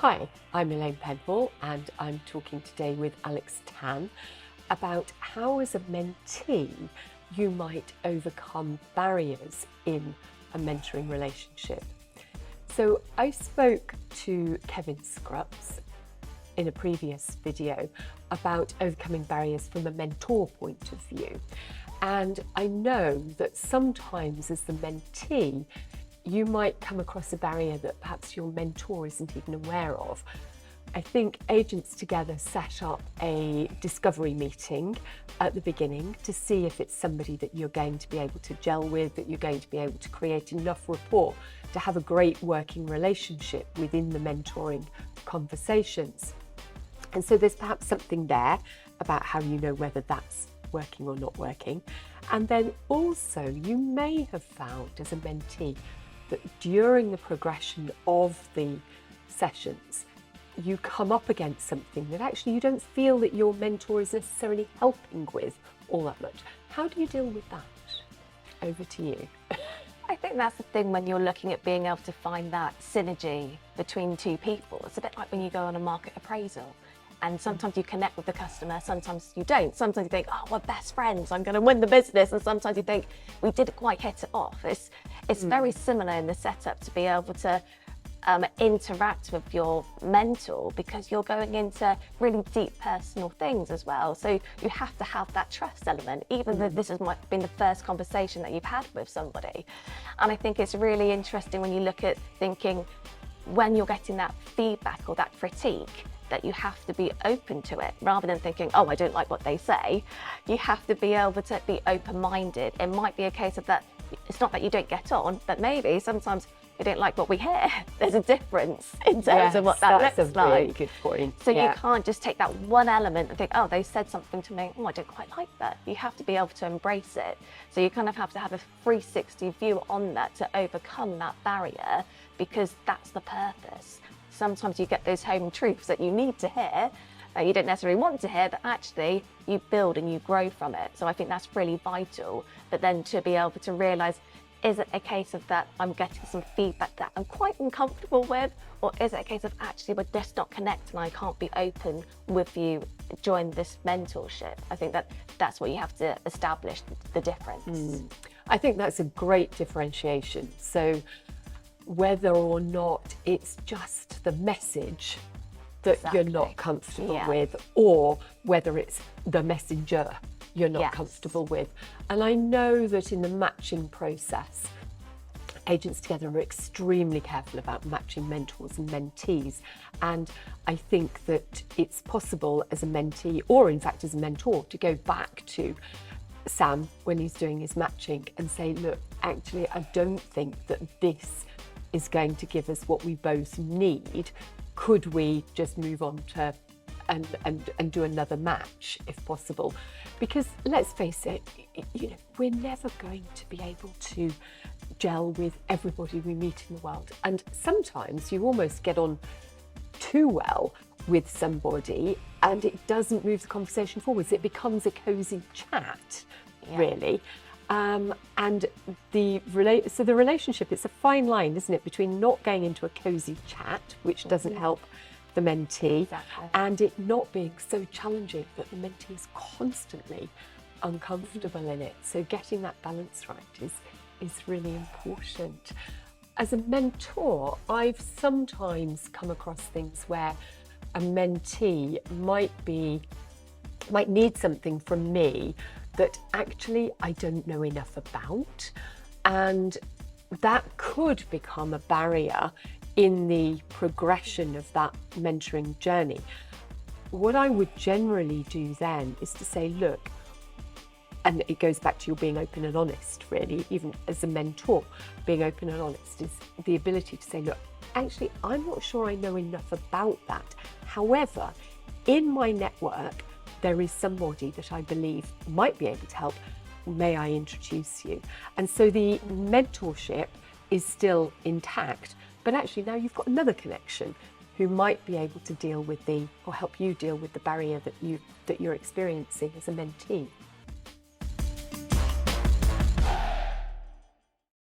Hi, I'm Elaine Penhaul and I'm talking today with Alex Tan about how as a mentee you might overcome barriers in a mentoring relationship. So I spoke to 𝗢𝗄𝗿𝗴 in a previous video about overcoming barriers from a mentor point of view. And I know that sometimes as the mentee, you might come across a barrier that perhaps your mentor isn't even aware of. I think Agents Together set up a discovery meeting at the beginning to see if it's somebody that you're going to be able to gel with, that you're going to be able to create enough rapport to have a great working relationship within the mentoring conversations. And so there's perhaps something there about how you know whether that's working or not working. And then also you may have found as a mentee that during the progression of the sessions, you come up against something that actually you don't feel that your mentor is necessarily helping with all that much. How do you deal with that? Over to you. I think that's the thing when you're looking at being able to find that synergy between two people. It's a bit like when you go on a market appraisal. And sometimes you connect with the customer, sometimes you don't. Sometimes you think, oh, we're best friends, I'm going to win the business. And sometimes you think, we didn't quite hit it off. It's very similar in the setup to be able to interact with your mentor, because you're going into really deep personal things as well. So you have to have that trust element, even though this has might been the first conversation that you've had with somebody. And I think it's really interesting when you look at thinking, when you're getting that feedback or that critique, that you have to be open to it rather than thinking, oh, I don't like what they say. You have to be able to be open-minded. It might be a case of that, it's not that you don't get on, but maybe sometimes you don't like what we hear. There's a difference in terms of what that looks like. That's a very good point. So you can't just take that one element and think, oh, they said something to me, oh, I don't quite like that. You have to be able to embrace it. So you kind of have to have a 360 view on that to overcome that barrier, because that's the purpose. Sometimes you get those home truths that you need to hear, that you don't necessarily want to hear, but actually you build and you grow from it. So I think that's really vital. But then to be able to realise, is it a case of that I'm getting some feedback that I'm quite uncomfortable with, or is it a case of actually we're just not connecting and I can't be open with you during this mentorship? I think that's what you have to establish, the difference. I think that's a great differentiation. So whether or not it's just the message that you're not comfortable with, or whether it's the messenger you're not comfortable with. And I know that in the matching process, Agents Together are extremely careful about matching mentors and mentees. And I think that it's possible as a mentee, or in fact as a mentor, to go back to Sam when he's doing his matching and say, look, actually, I don't think that this is going to give us what we both need. Could we just move on to and do another match if possible? Because let's face it, you know, we're never going to be able to gel with everybody we meet in the world. And sometimes you almost get on too well with somebody and it doesn't move the conversation forwards. It becomes a cosy chat, really. And the relationship, it's a fine line, isn't it, between not going into a cosy chat, which doesn't help the mentee, and it not being so challenging that the mentee is constantly uncomfortable in it. So getting that balance right is really important. As a mentor, I've sometimes come across things where a mentee might need something from me that actually I don't know enough about, and that could become a barrier in the progression of that mentoring journey. What I would generally do then is to say, look, and it goes back to your being open and honest, really, even as a mentor, being open and honest is the ability to say, look, actually, I'm not sure I know enough about that. However, in my network, there is somebody that I believe might be able to help. May I introduce you? And so the mentorship is still intact, but actually now you've got another connection who might be able to deal with or help you deal with the barrier that you're experiencing as a mentee.